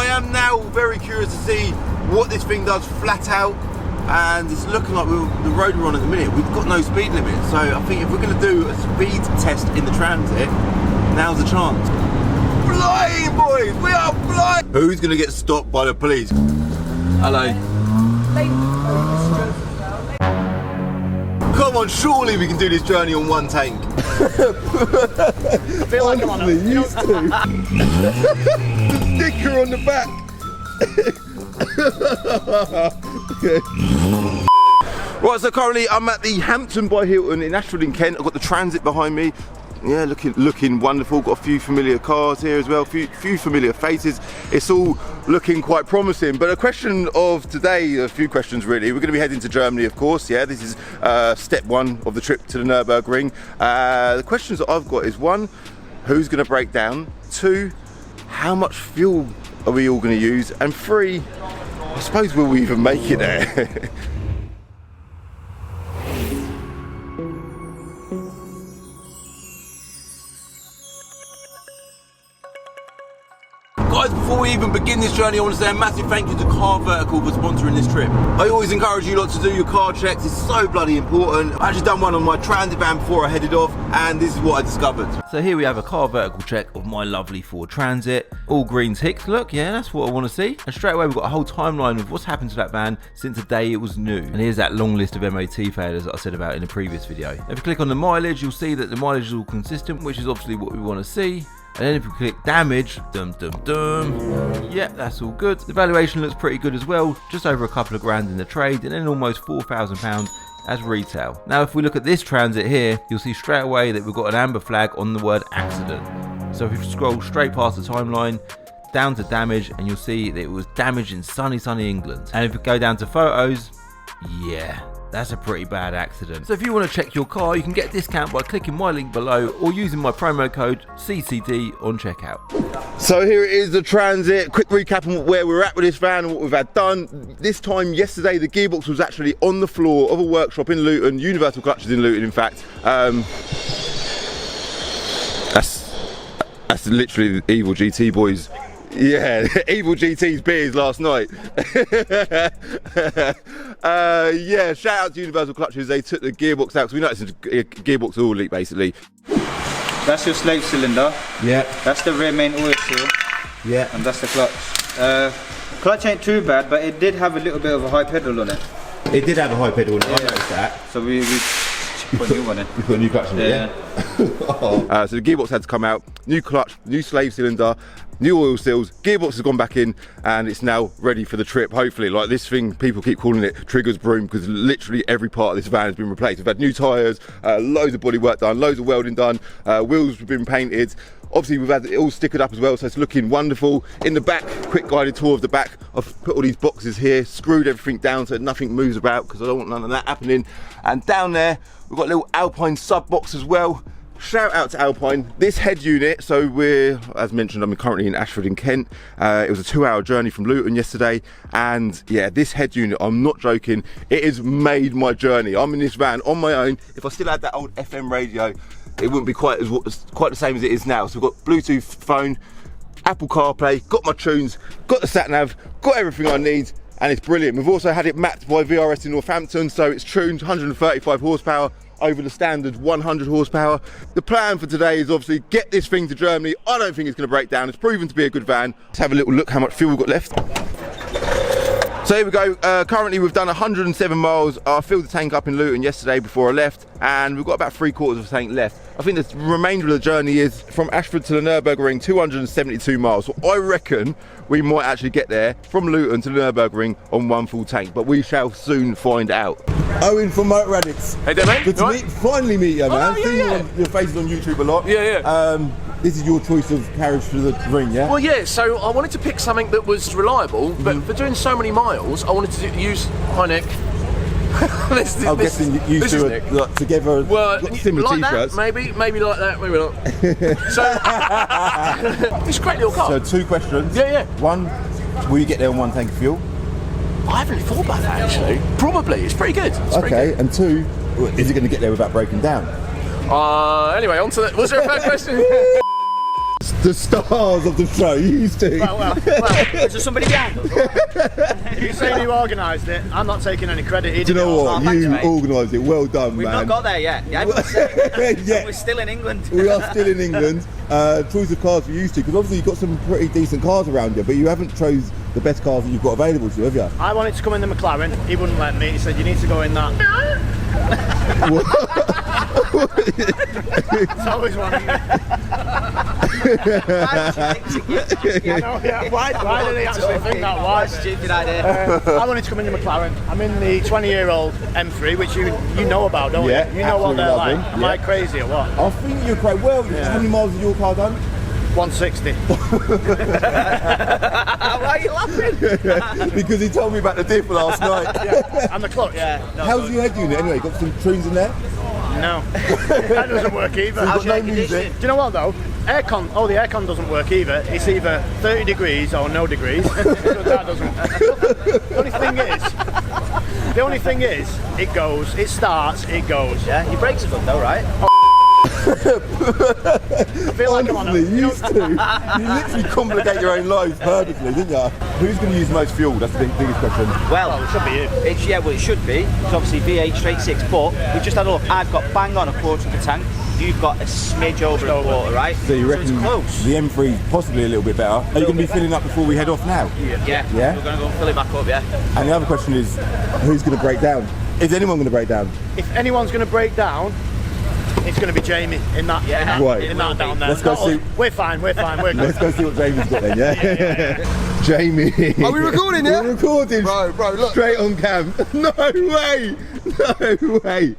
I am now very curious to see what this thing does flat out, and it's looking like the road we're on at the minute, we've got no speed limit, so I think if we're going to do a speed test in the Transit, now's the chance. Flying, boys! We are flying! Who's going to get stopped by the police? Hello. Come on, surely we can do this journey on one tank. I feel like I'm on a... used to. The sticker on the back. Right, so currently I'm at the Hampton by Hilton in Ashford in Kent. I've got the Transit behind me. Yeah, looking wonderful. Got a few familiar cars here as well, few familiar faces. It's all looking quite promising. But a question of today, a few questions really. We're going to be heading to Germany, of course. Yeah, this is step one of the trip to the Nurburgring. The questions that I've got is: one, who's going to break down? Two, how much fuel are we all going to use? And three, I suppose will we even make it there? Guys, before we even begin this journey, I want to say a massive thank you to Car Vertical for sponsoring this trip. I always encourage you lot to do your car checks, it's so bloody important. I actually done one on my Transit van before I headed off, and this is what I discovered. So here we have a Car Vertical check of my lovely Ford Transit. All green ticks, look, yeah, that's what I want to see. And straight away we've got a whole timeline of what's happened to that van since the day it was new. And here's that long list of MOT failures that I said about in the previous video. If you click on the mileage, you'll see that the mileage is all consistent, which is obviously what we want to see. And then if we click damage, yeah, that's all good. The valuation looks pretty good as well, just over a couple of grand in the trade, and then almost £4,000 as retail. Now if we look at this Transit here, you'll see straight away that we've got an amber flag on the word accident. So if you scroll straight past the timeline, down to damage, and you'll see that it was damaged in sunny England. And if you go down to photos, yeah, that's a pretty bad accident. So if you want to check your car, you can get a discount by clicking my link below or using my promo code CCD on checkout. So here it is, the Transit. Quick recap on where we're at with this van and what we've had done. This time yesterday, the gearbox was actually on the floor of a workshop in Luton, Universal Clutches in Luton in fact. That's literally the Evil GT boys. Yeah, Evil GT's beers last night. Yeah, shout out to Universal Clutches, they took the gearbox out, because we noticed the gearbox oil leak basically. That's your slave cylinder. Yeah. That's the rear main oil seal. Yeah. And that's the clutch. Clutch ain't too bad, but it did have a little bit of a high pedal on it. It did have a high pedal on it, yeah. I noticed that. So we put a new one in. You put a new clutch in it, yeah? So the gearbox had to come out, new clutch, new slave cylinder, new oil seals, gearbox has gone back in, and it's now ready for the trip, hopefully. Like this thing, people keep calling it Trigger's broom, because literally every part of this van has been replaced. We've had new tyres, loads of body work done, loads of welding done, wheels have been painted. Obviously we've had it all stickered up as well, so it's looking wonderful. In the back, quick guided tour of the back. I've put all these boxes here, screwed everything down so nothing moves about, because I don't want none of that happening. And down there, we've got a little Alpine sub box as well. Shout out to Alpine. This head unit, so we're, as mentioned, I'm currently in Ashford in Kent. It was a 2-hour journey from Luton yesterday, and yeah, this head unit, I'm not joking, it has made my journey. I'm in this van on my own. If I still had that old FM radio, it wouldn't be quite the same as it is now. So we've got Bluetooth phone, Apple CarPlay, got my tunes, got the sat nav, got everything I need, and it's brilliant. We've also had it mapped by VRS in Northampton, so it's tuned 135 horsepower over the standard 100 horsepower. The plan for today is obviously get this thing to Germany. I don't think it's going to break down. It's proven to be a good van. Let's have a little look how much fuel we've got left. So here we go, currently we've done 107 miles. I filled the tank up in Luton yesterday before I left, and we've got about 3/4 of the tank left. I think the remainder of the journey is from Ashford to the Nurburgring, 272 miles. So I reckon we might actually get there from Luton to the Nurburgring on one full tank, but we shall soon find out. Owen from Motor Addicts. Hey there, mate. Good to finally meet you, man. Oh, yeah, Seen yeah. your faces on YouTube a lot. Yeah. This is your choice of carriage to the ring, yeah? Well, yeah, so I wanted to pick something that was reliable, but for doing so many miles, I wanted to use Hi Nick. I'm guessing you two are like, together, similar like t-shirts. That, maybe like that, maybe not. So, it's a great little car. So 2 questions. Yeah. 1, will you get there on 1 tank of fuel? I haven't really thought about that actually. Probably, it's pretty good. It's pretty good. And 2, is it going to get there without breaking down? Anyway, on to the, was there a third question? the stars of the show. You used to. Well, is there somebody behind us? If you're saying who organised it, I'm not taking any credit. Do you know what? Thanks, You mate. organised it. Well done, We've man. not got there yet. Yeah, Yeah. we're still in England. We are still in England. Choose the cars we used to, because obviously you've got some pretty decent cars around you, but you haven't chose the best cars that you've got available to you, have you? I wanted to come in the McLaren. He wouldn't let me. He said you need to go in that. It's always one. Why did he actually think that? Why? Stupid idea. I wanted to come in the McLaren. I'm in the 20-year-old M3, which you know about, don't Yeah, you? You know what they're absolutely like. love them. Am I crazy or what? I think you're quite well. How many miles has your car done? 160. Why are you laughing? Because he told me about the diff last night. And the clutch? How's your head unit anyway? Got some tunes in there? No. That doesn't work either. How's your no music? conditioning? Do you know what though? Aircon. Oh, the aircon doesn't work either. It's either 30 degrees or no degrees. That doesn't. The only thing is, it goes. It starts. It goes. Yeah, your brakes are good though, right? I feel like I'm on a, Honestly, you used to. You literally complicate your own life purposely, didn't you? Who's going to use the most fuel? That's the biggest question. Well, it should be you. it should be. It's obviously V8 straight 6, but we just had a look. I've got bang on a quarter of the tank. You've got a smidge over a quarter, right? So you reckon it's close. the M3 is possibly a little bit better? Are you going to be filling up before we head off now? Yeah. Yeah? We're going to go and fill it back up, yeah. And the other question is, who's going to break down? Is anyone going to break down? If anyone's going to break down, it's going to be Jamie in that. Yeah. Right. In that down there. Let's go Not us. see. We're fine. We're good. Let's go see what Jamie's got then, yeah? Jamie. Are we recording, yeah? We're recording. Bro, look. Straight on cam. No way! No way!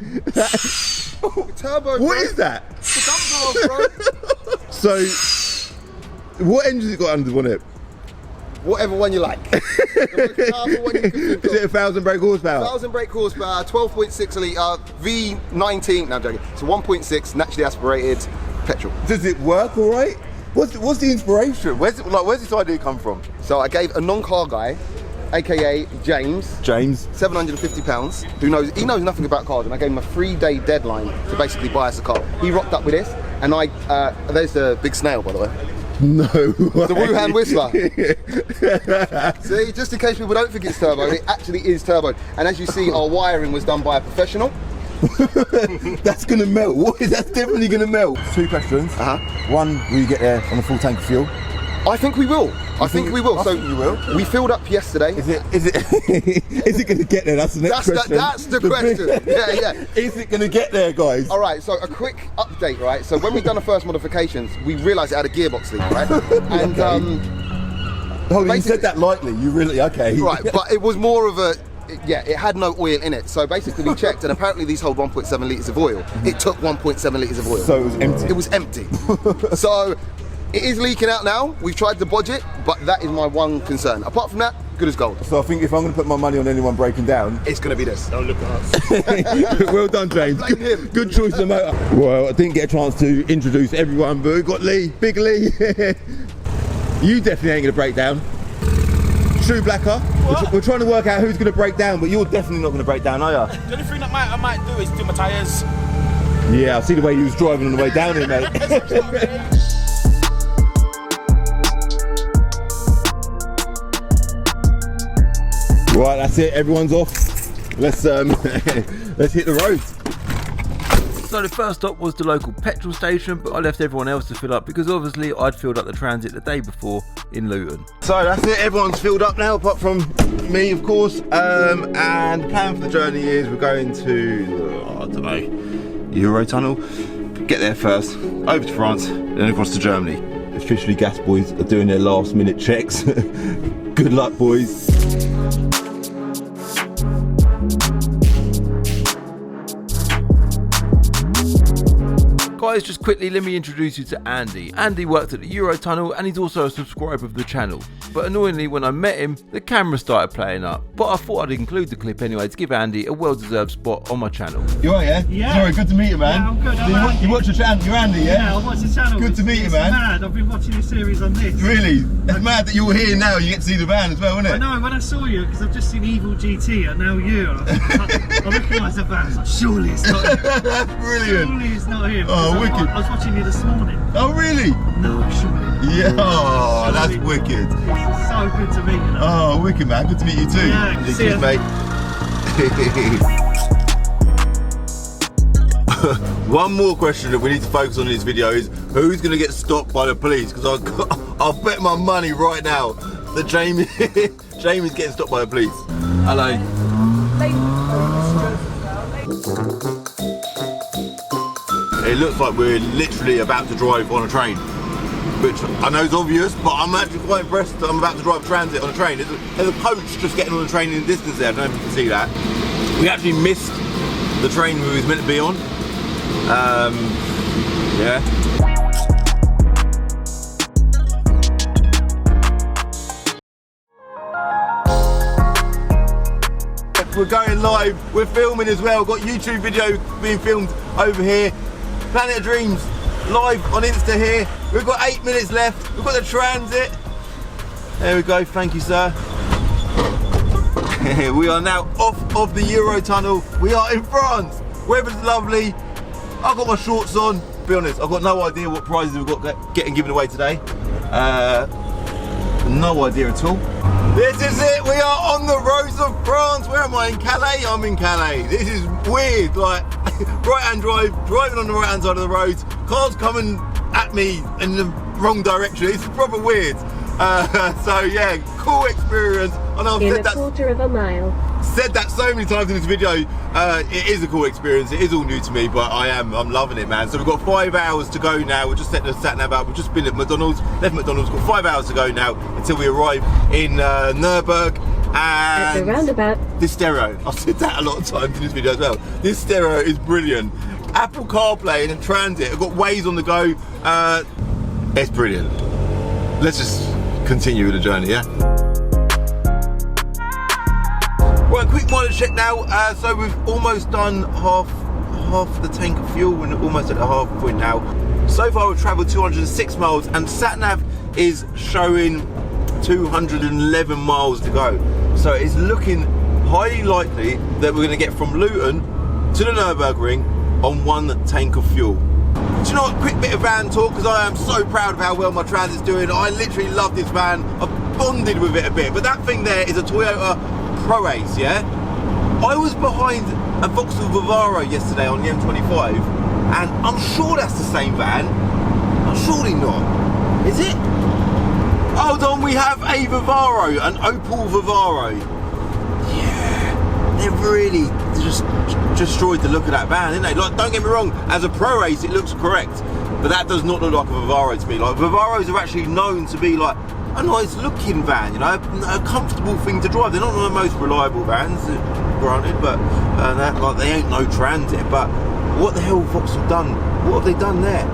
Turbo, What is that? The dump valve, bro. So, what engine has it got under on it? Whatever one you like. The most powerful one you can think Is of. it 1,000 brake horsepower? 1,000 brake horsepower, 12.6 litre, V19, no I'm joking, it's a 1.6 naturally aspirated petrol. Does it work all right? What's the inspiration? Where's this idea come from? So I gave a non-car guy, aka James, £750, he knows nothing about cars, and I gave him a 3-day deadline to basically buy us a car. He rocked up with this, and there's the big snail by the way. No way. The Wuhan Whistler. See, just in case people don't think it's turbo, it actually is turbo. And as you see, our wiring was done by a professional. That's gonna melt. What is that? Definitely gonna melt. 2 questions. One, will you get there on a full tank of fuel? I think we will. I think we will. I think you will. We filled up yesterday. Is it is it gonna get there? That's the next question. That's the question. Yeah. Is it gonna get there, guys? All right, so a quick update, right? So when we've done the first modifications, we realised it had a gearbox leak, right? And Hold on, you said that lightly. You really okay? right, but it was more of a. Yeah, it had no oil in it. So basically we checked, and apparently these hold 1.7 litres of oil. It took 1.7 litres of oil. So it was empty. It was empty. So it is leaking out now. We've tried to budge it, but that is my one concern. Apart from that, good as gold. So I think if I'm going to put my money on anyone breaking down, It's going to be this. Don't look at us. well done, James. Blame him. Good choice of motor. Well, I didn't get a chance to introduce everyone, but we've got Lee, Big Lee. You definitely ain't going to break down. True Blacker. We're trying to work out who's going to break down, but you're definitely not going to break down, are you? The only thing that I might do is do my tyres. Yeah, I see the way you was driving on the way down here, mate. Right, that's it. Everyone's off. Let's let's hit the road. So the first stop was the local petrol station, but I left everyone else to fill up because obviously I'd filled up the Transit the day before in Luton. So that's it. Everyone's filled up now, apart from me, of course. And the plan for the journey is we're going to I don't know, Eurotunnel. Get there first, over to France, then across to Germany. Officially, gas boys are doing their last minute checks. Good luck, boys. Guys, just quickly let me introduce you to Andy. Andy worked at the Eurotunnel and he's also a subscriber of the channel. but annoyingly when I met him, the camera started playing up. But I thought I'd include the clip anyway to give Andy a well-deserved spot on my channel. You alright, yeah? Yeah. Sorry, good to meet you, man. Yeah, I'm good. You watch the channel, you're Andy, yeah? Yeah, I watch the channel. Good to meet you, man. It's mad. I've been watching your series on this. Really? It's mad that you're here now, you get to see the van as well, isn't it? I know, when I saw you, because I've just seen Evil GT and now you, I recognise the van. I was like, surely it's not him. That's brilliant. Surely it's not him. Oh, wicked. I was watching you this morning. Oh, really? No, surely. Yeah, oh, that's wicked. It's so good to meet you. Oh, wicked, man. Good to meet you too. Yeah, see cheers, ya. mate. One more question that we need to focus on in this video is who's going to get stopped by the police? Because I'll bet my money right now that Jamie's getting stopped by the police. Hello. It looks like we're literally about to drive on a train, which I know is obvious, but I'm actually quite impressed that I'm about to drive transit on a train. There's a coach just getting on the train in the distance there. I don't know if you can see that. We actually missed the train we was meant to be on. Yeah. We're going live, we're filming as well, got YouTube video being filmed over here. Planet of Dreams live on Insta here. We've got 8 minutes left, we've got the transit. There we go, thank you sir. We are now off of the Eurotunnel. We are in France, weather's lovely. I've got my shorts on, to be honest, I've got no idea what prizes we've got getting given away today. No idea at all. This is it, we are on the roads of France. Where am I, in Calais? I'm in Calais. This is weird, like right-hand drive, driving on the right-hand side of the roads, cars coming at me in the wrong direction. It's proper weird. So yeah, cool experience. I know I've said that, quarter of a mile. Said that so many times in this video. It is a cool experience. It is all new to me, but I'm loving it, man. So we've got 5 hours to go now. We're just setting the sat nav up. We've just been at McDonald's, left McDonald's. We've got 5 hours to go now until we arrive in Nurburgring. And at the roundabout. This stereo, I've said that a lot of times in this video as well. This stereo is brilliant. Apple CarPlay and Transit. I've got Waze on the go. It's brilliant. Let's just continue with the journey, yeah? Right, quick mileage check now. So we've almost done half the tank of fuel. We're almost at the half point now. So far we've travelled 206 miles and SatNav is showing 211 miles to go. So it's looking highly likely that we're going to get from Luton to the Nurburgring on 1 tank of fuel. Do you know what, quick bit of van talk, because I am so proud of how well my Transit's doing. I literally love this van. I've bonded with it a bit, but that thing there is a Toyota Pro Ace, yeah? I was behind a Vauxhall Vivaro yesterday on the M25, and I'm sure that's the same van. I'm surely not. Is it? Hold on, we have a Vivaro, an Opel Vivaro. Yeah, they've really just destroyed the look of that van, didn't they? Like, don't get me wrong, as a Pro Ace it looks correct, but that does not look like a Vivaro to me. Like, Vivaros are actually known to be like a nice looking van, you know, a comfortable thing to drive. They're not the most reliable vans, granted, but like, they ain't no Transit. But what the hell have Vauxhall done? What have they done there?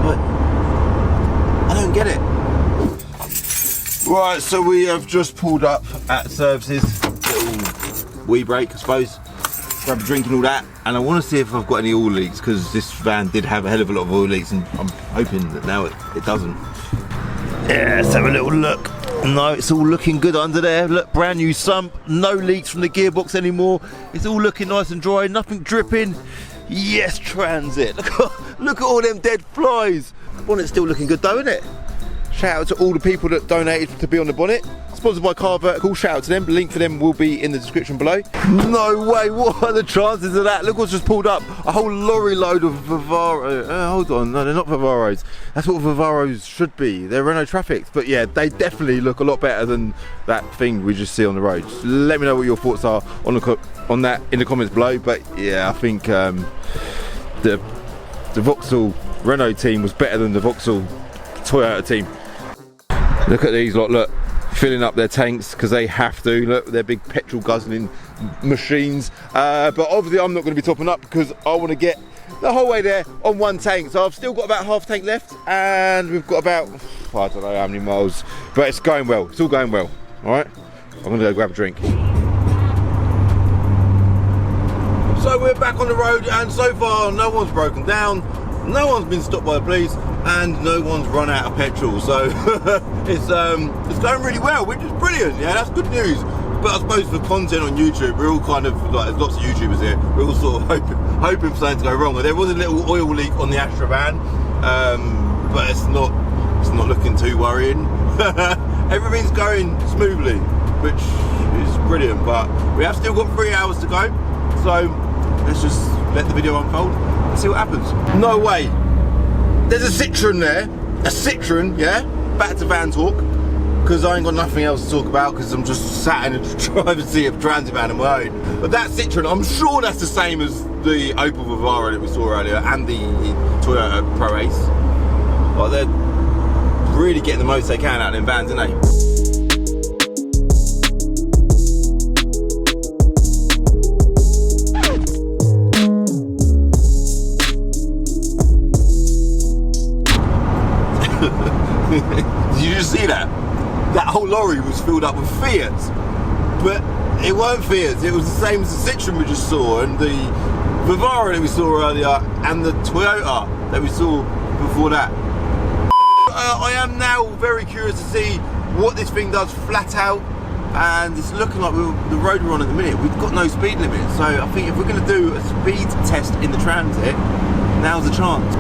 Like, I don't get it. Right, so we have just pulled up at services, little wee break I suppose, grab a drink and all that, and I want to see if I've got any oil leaks, because this van did have a hell of a lot of oil leaks and I'm hoping that now it doesn't. Yeah, let's have a little look. No, it's all looking good under there. Look, brand new sump, no leaks from the gearbox anymore. It's all looking nice and dry, nothing dripping. Yes, Transit. Look at all them dead flies. Bonnet's still looking good though, isn't it? Shout out to all the people that donated to be on the bonnet. Sponsored by Car Vertical, shout out to them. The link for them will be in the description below. No way, what are the chances of that? Look what's just pulled up. A whole lorry load of Vivaro. Hold on, no, they're not Vivaros. That's what Vivaros should be. They're Renault Trafics. But yeah, they definitely look a lot better than that thing we just see on the road. Just let me know what your thoughts are on that in the comments below. But yeah, I think the Vauxhall Renault team was better than the Vauxhall Toyota team. Look at these lot, look, filling up their tanks because they have to. Look, they're big petrol guzzling machines. But obviously I'm not going to be topping up because I want to get the whole way there on 1 tank. So I've still got about half tank left, and we've got about, I don't know how many miles, but it's going well. It's all going well. All right, I'm gonna go grab a drink. So we're back on the road, and so far no one's broken down, no one's been stopped by the police, and no one's run out of petrol. So it's going really well, which is brilliant. Yeah, that's good news. But I suppose for content on YouTube, we're all kind of like, there's lots of YouTubers here, we're all sort of hoping for something to go wrong. There was a little oil leak on the Astra van, but it's not looking too worrying. Everything's going smoothly, which is brilliant. But we have still got 3 hours to go, so let's just let the video unfold and see what happens. No way. There's a Citroen there. A Citroen, yeah? Back to van talk, because I ain't got nothing else to talk about, because I'm just sat in the driver's seat of Transit van on my own. But that Citroen, I'm sure that's the same as the Opel Vivaro that we saw earlier, and the Toyota Pro Ace. Well, they're really getting the most they can out of them vans, aren't they? Did you just see that? That whole lorry was filled up with Fiats, but it weren't Fiats. It was the same as the Citroen we just saw, and the Vivaro that we saw earlier, and the Toyota that we saw before that. I am now very curious to see what this thing does flat out, and it's looking like the road we're on at the minute, we've got no speed limit. So I think if we're going to do a speed test in the Transit, now's the chance.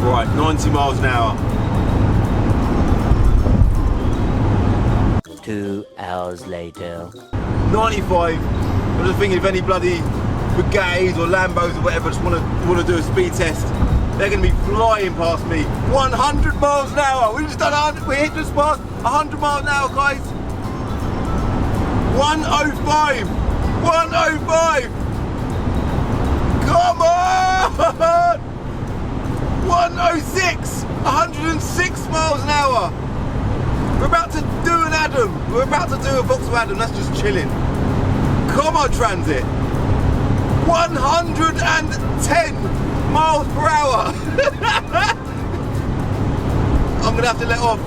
Right, 90 miles an hour. 2 hours later. 95. I'm just thinking if any bloody Bugattis or Lambos or whatever just want to do a speed test, they're going to be flying past me. 100 miles an hour. We just done 100. We hit just past 100 miles an hour, guys. 105. 105. Come on. 106, 106 miles an hour. We're about to do an Adam. We're about to do a Vauxhall Adam. That's just chilling. Come on, Transit. 110 miles per hour. I'm gonna have to let off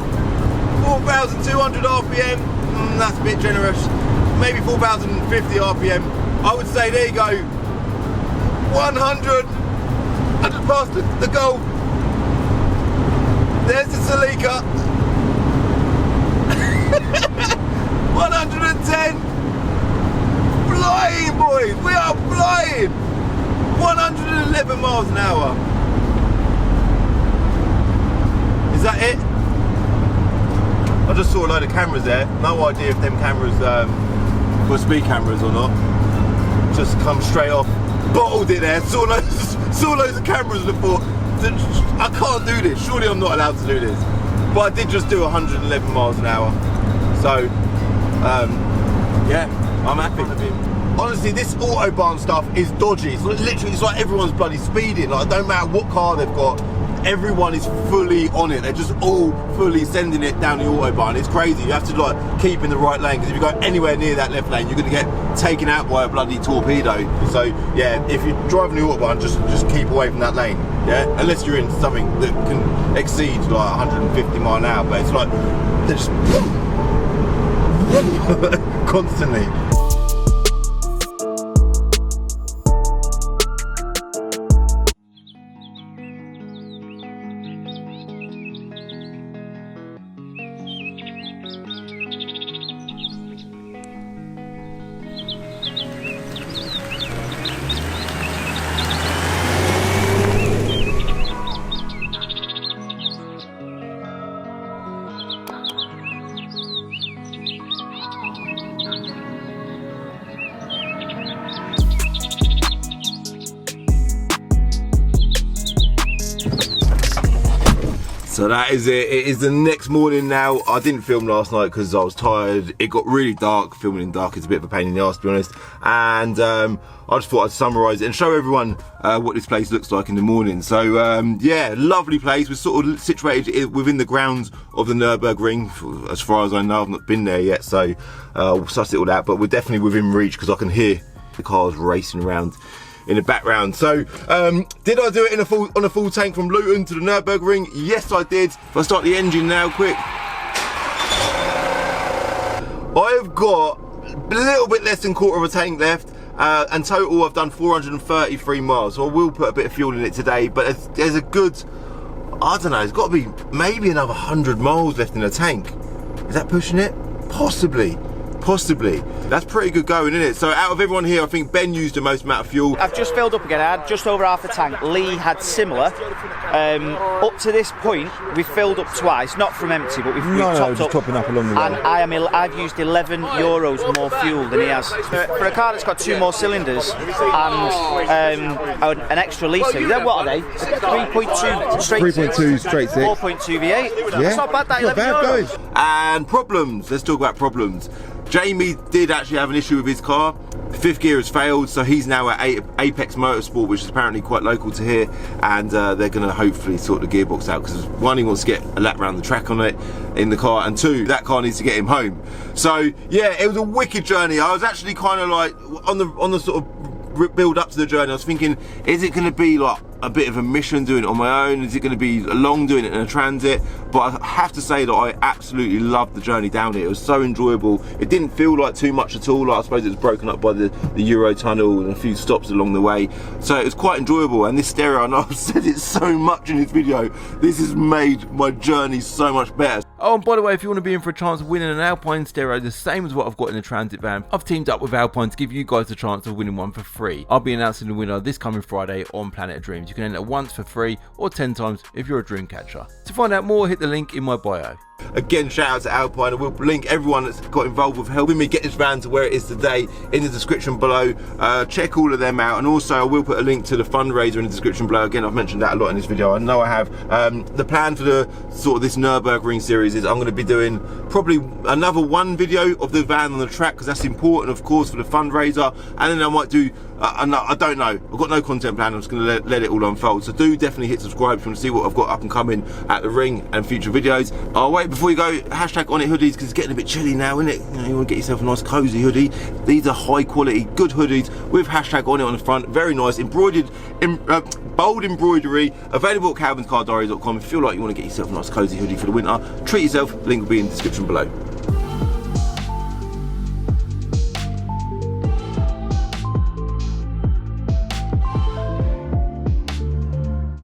4,200 RPM. That's a bit generous. Maybe 4,050 RPM. I would say, there you go. 100. I just passed the goal. There's the Celica. 110. Flying, boys. We are flying. 111 miles an hour. Is that it? I just saw a load of cameras there. No idea if them cameras were speed cameras or not. Just come straight off. Bottled it there. Saw loads of cameras and thought, I can't do this. Surely I'm not allowed to do this. But I did just do 111 miles an hour. So, yeah, I'm happy. Honestly, this Autobahn stuff is dodgy. It's literally, it's like everyone's bloody speeding. Like, it don't matter what car they've got, everyone is fully on it. They're just all fully sending it down the Autobahn. It's crazy. You have to like keep in the right lane, because if you go anywhere near that left lane, you're going to get taken out by a bloody torpedo. So yeah, if you're driving the Autobahn, just keep away from that lane. Yeah, unless you're in something that can exceed like 150 miles an hour. But it's like they're just constantly. So that is it. It is the next morning now. I didn't film last night because I was tired. It got really dark. Filming in dark is a bit of a pain in the arse, to be honest. And I just thought I'd summarise it and show everyone what this place looks like in the morning. So yeah, lovely place. We're sort of situated within the grounds of the Nurburgring. As far as I know, I've not been there yet, so we'll suss it all out. But we're definitely within reach because I can hear the cars racing around in the background. So did I do it on a full tank from Luton to the Nurburgring? Yes, I did. If I start the engine now, quick. I've got a little bit less than quarter of a tank left. And total I've done 433 miles, so I will put a bit of fuel in it today, but there's a good, I don't know, it's got to be maybe another 100 miles left in the tank. Is that pushing it? Possibly. That's pretty good going, isn't it? So out of everyone here, I think Ben used the most amount of fuel. I've just filled up again. I had just over half a tank. Lee had similar. Up to this point, we've filled up twice, not from empty, but we've topped up. Topping up along the way. And I've used €11 more fuel than he has. For a car that's got 2 more cylinders and an extra litre, then what are they? 3.2 straight 3.2 straight 6. 4.2 V8. Yeah. That's not bad, that not bad, €11. guys. And problems. Let's talk about problems. Jamie did actually have an issue with his car. The 5th gear has failed, so he's now at Apex Motorsport, which is apparently quite local to here, and they're going to hopefully sort the gearbox out because 1, he wants to get a lap around the track on it in the car, and 2, that car needs to get him home. So yeah, it was a wicked journey. I was actually kind of like on the sort of build up to the journey, I was thinking, is it going to be like a bit of a mission doing it on my own? Is it going to be long doing it in a transit? But I have to say that I absolutely loved the journey down it. It was so enjoyable. It didn't feel like too much at all. Like, I suppose it was broken up by the Eurotunnel and a few stops along the way. So it was quite enjoyable. And this stereo, I know I've said it so much in this video, this has made my journey so much better. Oh, and by the way, if you want to be in for a chance of winning an Alpine stereo the same as what I've got in the transit van, I've teamed up with Alpine to give you guys the chance of winning one for free. I'll be announcing the winner this coming Friday on Planet of Dreams. You can enter once for free or 10 times if you're a dream catcher. To find out more, hit the link in my bio. Again, shout out to Alpine, and we'll link everyone that's got involved with helping me get this van to where it is today in the description below. Check all of them out, and also I will put a link to the fundraiser in the description below. Again, I've mentioned that a lot in this video, I know I have. The plan for the sort of this Nurburgring series is I'm going to be doing probably another 1 video of the van on the track, because that's important, of course, for the fundraiser, and then I might do I don't know, I've got no content plan. I'm just going to let it all unfold. So do definitely hit subscribe if you want to see what I've got up and coming at the ring and future videos. Oh wait, before you go, hashtag on it hoodies, because it's getting a bit chilly now, isn't it? You know, you want to get yourself a nice cozy hoodie. These are high quality, good hoodies with hashtag on it on the front. Very nice, embroidered, bold embroidery, available at calvinscardiaries.com. If you feel like you want to get yourself a nice cozy hoodie for the winter, treat yourself. Link will be in the description below.